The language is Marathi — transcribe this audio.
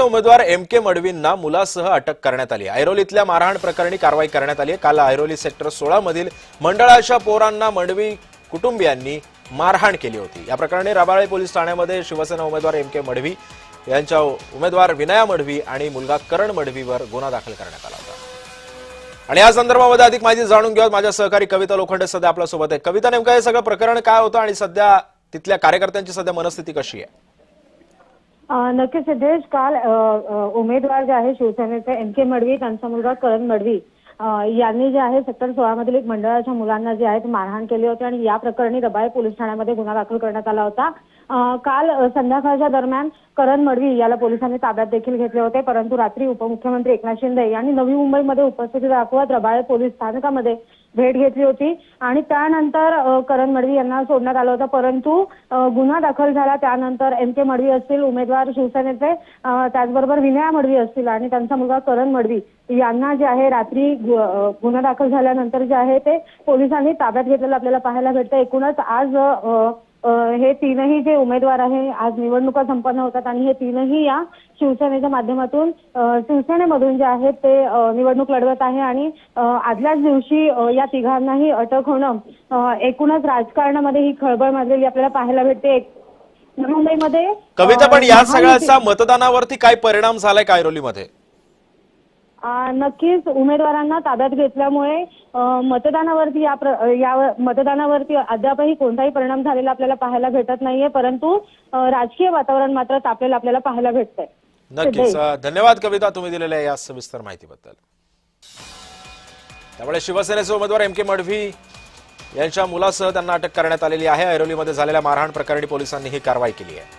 उमेदवार एम.के. मडवींना मुलासह अटक करण्यात आली। ऐरोलीतल्या मारहाण प्रकरणी कारवाई करण्यात आली आहे। काल ऐरोली सेक्टर 16 मधील मंडळाच्या पोरांना मडवी कुटुंबियांनी मारहाण केली होती। या प्रकरणी रबाळे पोलीस ठाण्यामध्ये शिवसेना उमेदवार एम.के. मडवी यांच्या उमेदवार विनया मडवी आणि मुलगा करण मडवीवर गुन्हा दाखल करण्यात आला होता। आणि या संदर्भामध्ये अधिक माहिती जाणून घेऊयात माझ्या सहकारी कविता लोखंडे सध्या आपल्या सोबत आहे। कविता, नेमकं हे सगळं प्रकरण काय होतं आणि सध्या तिथल्या कार्यकर्त्यांची सध्या मनस्थिती कशी आहे? नक्कीच सिद्धेश, काल उमेदवार जे आहे शिवसेनेचे एम.के. मडवी, त्यांचा मुलगा करण मडवी यांनी जे आहे सेक्टर 16 मधील एक मंडळाच्या मुलांना जे आहे मारहाण केली होती आणि या प्रकरणी रबाळे पोलीस ठाण्यामध्ये गुन्हा दाखल करण्यात आला होता। काल संध्याकाळच्या दरम्यान करण मडवी याला पोलिसांनी ताब्यात देखील घेतले होते, परंतु रात्री उपमुख्यमंत्री एकनाथ शिंदे यांनी नवी मुंबईमध्ये उपस्थिती दाखवत रबाळे पोलीस स्थानकामध्ये भेट घेतली होती आणि त्यानंतर करण मडवी यांना सोडण्यात आलं होतं। परंतु गुन्हा दाखल झाला त्यानंतर एम.के. मडवी असतील उमेदवार शिवसेनेचे, त्याचबरोबर विनया मडवी असतील आणि त्यांचा मुलगा करण मडवी यांना जे आहे रात्री गुन्हा दाखल झाल्यानंतर जे आहे ते पोलिसांनी ताब्यात घेतलेलं आपल्याला पाहायला भेटतं। एकूणच आज हे तीनही जे उमेदवार आहे, आज निवडणुका संपन्न होतात आणि हे तीनही या शिवसेनेच्या माध्यमातून शिवसेनेमधून जे आहेत ते निवडणूक लढवत आहे आणि आदल्याच दिवशी या तिघांनाही अटक होणं एकूणच राजकारणामध्ये ही खळबळ माजलेली आपल्याला पाहायला भेटते। मुंबईमध्ये कविता, पण या सगळ्याचा मतदानावरती काय परिणाम झालाय का ऐरोलीमध्ये? नक्कीच उमेदवारांना ताब्यात घेतल्यामुळे मतदानावरती मतदानावरती अद्यापही कोणताही परिणाम झालेला आपल्याला पाहायला भेटत नाहीये, परंतु राजकीय वातावरण मात्र तापलेलं आपल्याला पाहायला भेटतंय। नक्कीच धन्यवाद कविता, तुम्ही दिलेल्या या सविस्तर माहितीबद्दल। त्यामुळे शिवसेनेचे उमेदवार एम.के. मडवी यांच्या मुलासह त्यांना अटक करण्यात आलेली आहे। ऐरोलीमध्ये झालेल्या मारहाण प्रकरणी पोलिसांनी ही कारवाई केली आहे।